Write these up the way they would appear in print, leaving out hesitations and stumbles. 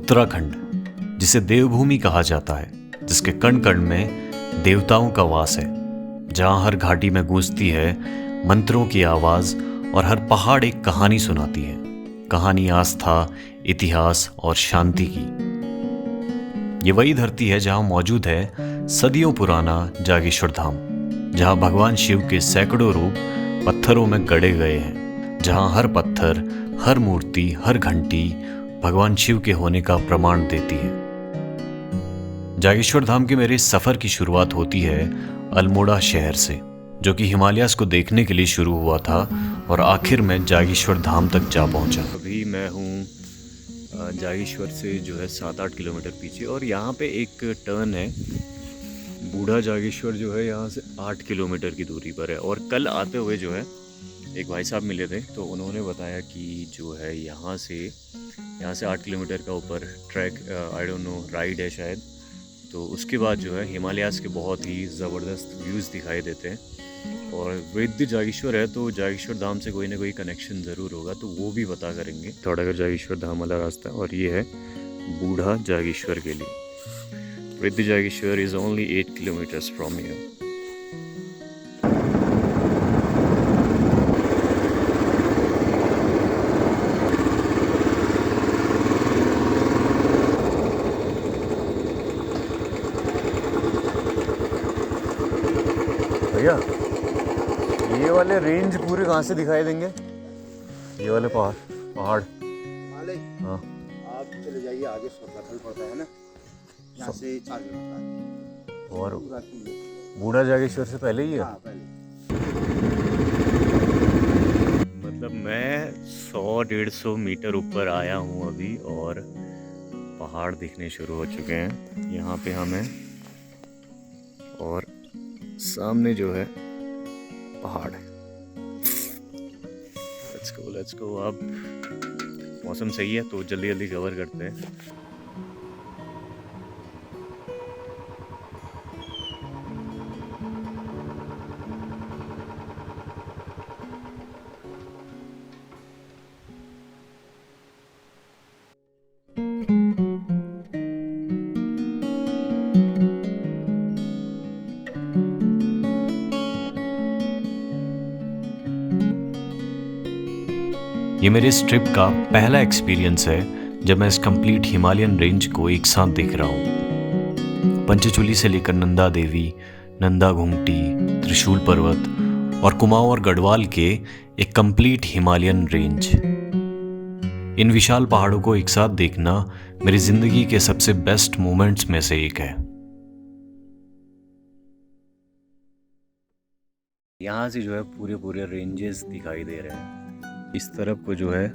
उत्तराखंड, जिसे देवभूमि कहा जाता है, जिसके कण कण में देवताओं का वास है, जहाँ हर घाटी में गूंजती है मंत्रों की आवाज़ और हर पहाड़ एक कहानी सुनाती है। कहानी आस्था, इतिहास और शांति की। ये वही धरती है जहाँ मौजूद है सदियों पुराना जागेश्वर धाम, जहाँ भगवान शिव के सैकड़ों रूप पत्थरों में गढ़े गए हैं, जहाँ हर पत्थर, हर मूर्ति, हर घंटी भगवान शिव के होने का प्रमाण देती है। जागेश्वर धाम के मेरे इस सफर की शुरुआत होती है अल्मोड़ा शहर से, जो कि हिमालयाज़ को देखने के लिए शुरू हुआ था और आखिर में जागेश्वर धाम तक जा पहुंचा। अभी मैं हूँ जागेश्वर से जो है 7-8 किलोमीटर पीछे, और यहाँ पे एक टर्न है बूढ़ा जागेश्वर, जो है यहाँ से 8 किलोमीटर की दूरी पर है। और कल आते हुए जो है एक भाई साहब मिले थे, तो उन्होंने बताया कि जो है यहाँ से 8 किलोमीटर का ऊपर track, I don't know, ride है शायद। तो उसके बाद जो है हिमालयाज़ के बहुत ही ज़बरदस्त व्यूज़ दिखाई देते हैं। और वैद्य जागेश्वर है तो जागेश्वर धाम से कोई ना कोई कनेक्शन ज़रूर होगा, तो वो भी पता करेंगे। थोड़ा जागेश्वर धाम वाला रास्ता, और ये है बूढ़ा जागेश्वर के लिए। वैद्य Jageshwar is only 8 kilometres from here. भैया, ये वाले रेंज पूरे कहाँ से दिखाई देंगे? ये वाले पहाड़। हाँ, आप चले जाइए आगे, सोरनाथल पड़ता है ना, यहाँ से 4 किलोमीटर। और बूढ़ा जागेश्वर से पहले ही है? हाँ, पहले। मतलब मैं 100-150 मीटर ऊपर आया हूँ अभी, और पहाड़ दिखने शुरू हो चुके हैं यहाँ पे हमें, और सामने जो है पहाड़ है। Let's go. अब मौसम सही है तो जल्दी जल्दी कवर करते हैं। ये मेरे इस ट्रिप का पहला एक्सपीरियंस है जब मैं इस कंप्लीट हिमालयन रेंज को एक साथ देख रहा हूँ। पंचचूली से लेकर नंदा देवी, नंदा घुंगटी, त्रिशूल पर्वत और कुमाऊं और गढ़वाल के एक कंप्लीट हिमालयन रेंज। इन विशाल पहाड़ों को एक साथ देखना मेरी जिंदगी के सबसे बेस्ट मोमेंट्स में से एक है। यहाँ से जो है पूरे रेंजेस दिखाई दे रहे हैं। इस तरफ को जो है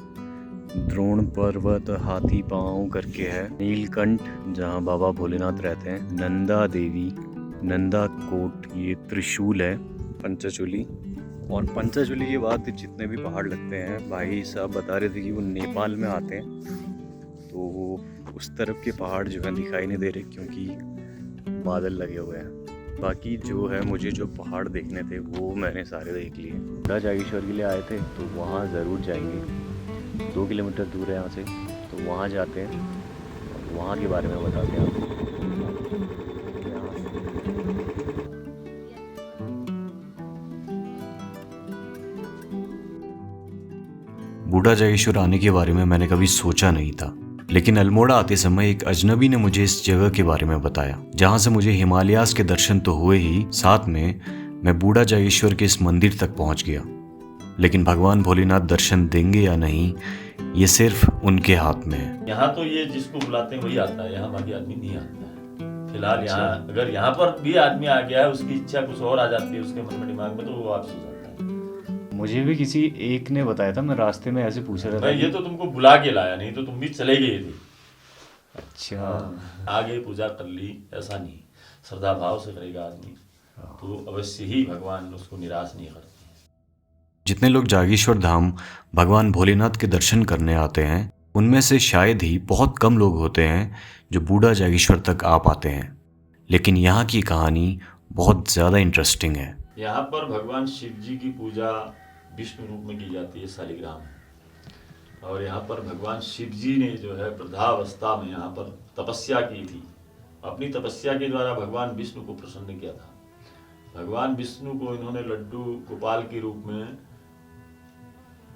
द्रोण पर्वत, हाथी पांव करके है, नीलकंठ जहाँ बाबा भोलेनाथ रहते हैं, नंदा देवी, नंदा कोट, ये त्रिशूल है, पंचचूली। और पंचचूली के बाद जितने भी पहाड़ लगते हैं, भाई साहब बता रहे थे कि वो नेपाल में आते हैं, तो वो उस तरफ के पहाड़ जो है दिखाई नहीं दे रहे क्योंकि बादल लगे हुए हैं। बाकी जो है मुझे जो पहाड़ देखने थे वो मैंने सारे देख लिए। बूढ़ा जागेश्वर के लिए आए थे तो वहाँ ज़रूर जाएंगे। 2 किलोमीटर दूर है यहाँ से, तो वहाँ जाते हैं और वहाँ के बारे में बताते हैं आपको। बूढ़ा जागेश्वर आने के बारे में मैंने कभी सोचा नहीं था, लेकिन अल्मोड़ा आते समय एक अजनबी ने मुझे इस जगह के बारे में बताया, जहां से मुझे हिमालयाज़ के दर्शन तो हुए ही, साथ में मैं बूढ़ा जागेश्वर के इस मंदिर तक पहुंच गया। लेकिन भगवान भोलेनाथ दर्शन देंगे या नहीं, ये सिर्फ उनके हाथ में है। यहाँ तो ये जिसको बुलाते हैं वही आता है, यहाँ बाकी आदमी नहीं आता है फिलहाल। यहाँ अगर यहाँ पर भी आदमी आ गया है, उसकी इच्छा कुछ और आ जाती है उसके मन में, दिमाग में, तो वो वापस हो जाता है। मुझे भी किसी एक ने बताया था, मैं रास्ते में ऐसे पूछ रहा था। ये तो तुमको बुला के लाया, नहीं तो तुम भी चले गए थे। अच्छा, आगे पूजा कर ली, ऐसा नहीं, श्रद्धा भाव से करेगा आदमी तो अवश्य ही भगवान उसको निराश नहीं करते। जितने लोग जागेश्वर धाम भगवान भोलेनाथ के दर्शन करने आते हैं, उनमें से शायद ही बहुत कम लोग होते हैं जो बूढ़ा जागेश्वर तक आ पाते हैं। लेकिन यहाँ की कहानी बहुत ज़्यादा इंटरेस्टिंग है। यहाँ पर भगवान शिव जी की पूजा विष्णु रूप में की जाती है, शालिग्राम। और यहाँ पर भगवान शिव जी ने जो है वृद्धावस्था में यहाँ पर तपस्या की थी। अपनी तपस्या के द्वारा भगवान विष्णु को प्रसन्न किया था। भगवान विष्णु को इन्होंने लड्डू गोपाल के रूप में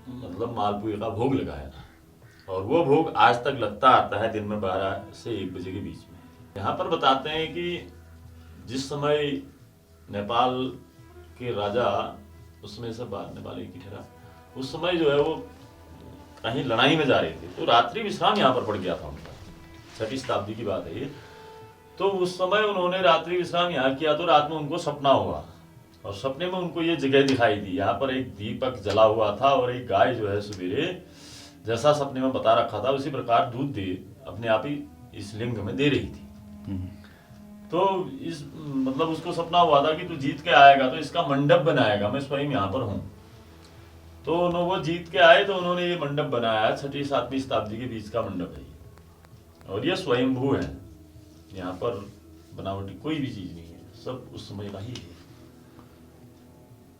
मतलब मालपुए का भोग लगाया था, और वो भोग आज तक लगता आता है दिन में 12 से 1 बजे के बीच में। यहाँ पर बताते हैं कि जिस समय नेपाल के राजा, उसमें सब बात नेपाल एक ही ठहरा, उस समय जो है वो कहीं लड़ाई में जा रहे थे, तो रात्रि विश्राम यहाँ पर पड़ गया था उनका। 6वीं शताब्दी की बात है ये। तो उस समय उन्होंने रात्रि विश्राम यहाँ किया, तो रात में उनको सपना हुआ, और सपने में उनको ये जगह दिखाई दी। यहाँ पर एक दीपक जला हुआ था और एक गाय जो है सवेरे जैसा सपने में बता रखा था उसी प्रकार दूध दे अपने आप ही इस लिंग में दे रही थी। तो इस मतलब उसको सपना हुआ था कि तू जीत के आएगा तो इसका मंडप बनाएगा, मैं स्वयं यहाँ पर हूँ। तो वो जीत के आए तो उन्होंने ये मंडप बनाया। 6वीं 7वीं शताब्दी के बीच का मंडप है, और ये स्वयंभू है। यहाँ पर बनावटी कोई भी चीज नहीं है, सब उस समय का ही है।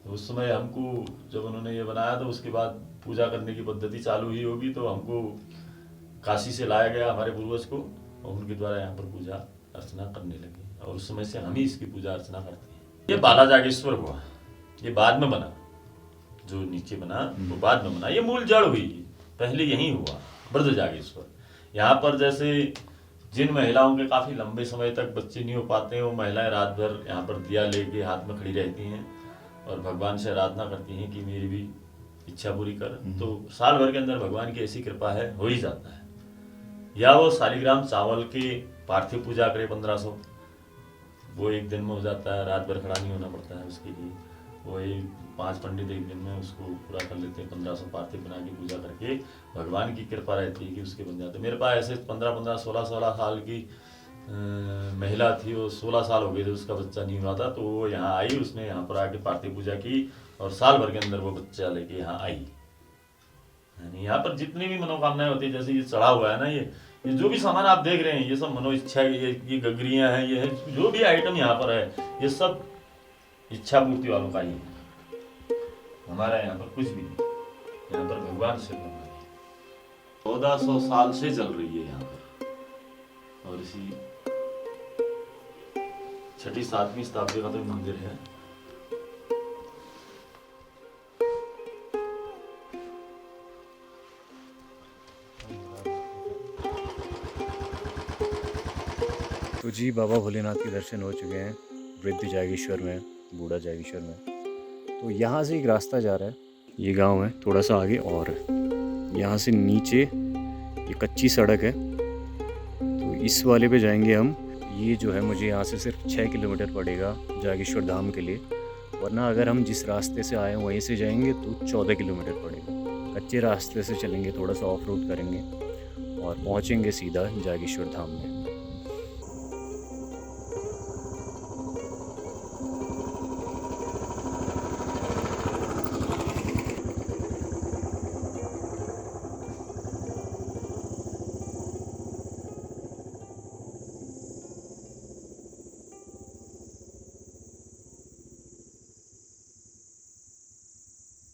उस समय हमको जब उन्होंने ये बनाया तो उसके बाद पूजा करने की पद्धति चालू हुई होगी, तो हमको काशी से लाया गया हमारे पूर्वज को, और उनके द्वारा यहाँ पर पूजा अर्चना करने लगे, और उस समय से हम ही इसकी पूजा अर्चना करते हैं। ये बाला जागेश्वर हुआ, ये बाद में बना, जो नीचे बना वो बाद में बना। ये मूल जड़ हुई, पहले यही हुआ ब्रज जागेश्वर। यहाँ पर जैसे जिन महिलाओं के काफी लंबे समय तक बच्चे नहीं हो पाते हैं, वो महिलाएं रात भर यहाँ पर दिया लेके हाथ में खड़ी रहती हैं और भगवान से आराधना करती हैं कि मेरी भी इच्छा पूरी कर। तो साल भर के अंदर भगवान की ऐसी कृपा है, हो ही जाता है। या वो शालिग्राम चावल की पार्थिव पूजा करे 1500, वो एक दिन में हो जाता है, रात भर खड़ा नहीं होना पड़ता है उसके लिए। वही 5 पंडित एक दिन में उसको पूरा कर लेते हैं, 1500 पार्थिव बना के पूजा करके भगवान की कृपा रहती है कि उसके बन जाते। मेरे पास ऐसे 15-15, 16-16 साल की महिला थी, वो 16 साल हो गए थे, उसका बच्चा नहीं हुआ था, तो वो यहाँ आई, उसने यहाँ पर आके पार्थिव पूजा की और साल भर के अंदर वो बच्चा लेके यहाँ आई। यहाँ पर जितनी भी मनोकामनाएं होती है, जैसे ये चढ़ा हुआ है ना, ये जो भी सामान आप देख रहे हैं, ये सब मनो इच्छा, ये गगरियां हैं, ये है जो भी आइटम यहाँ पर है, ये सब इच्छा पूर्ति वालों का ही है। हमारा यहाँ पर कुछ भी नहीं, यहाँ पर भगवान से 1400 साल से चल रही है यहाँ पर। और इसी 6वीं 7वीं शताब्दी का तो मंदिर है। तो जी बाबा भोलेनाथ के दर्शन हो चुके हैं वृद्ध जागेश्वर में, बूढ़ा जागेश्वर में। तो यहाँ से एक रास्ता जा रहा है, ये गांव है थोड़ा सा आगे, और यहाँ से नीचे ये कच्ची सड़क है, तो इस वाले पे जाएंगे हम। ये जो है मुझे यहाँ से सिर्फ 6 किलोमीटर पड़ेगा जागेश्वर धाम के लिए, वरना अगर हम जिस रास्ते से आए हैं वहीं से जाएंगे तो 14 किलोमीटर पड़ेगा। कच्चे रास्ते से चलेंगे, थोड़ा सा ऑफ रोड करेंगे और पहुँचेंगे सीधा जागेश्वर धाम में।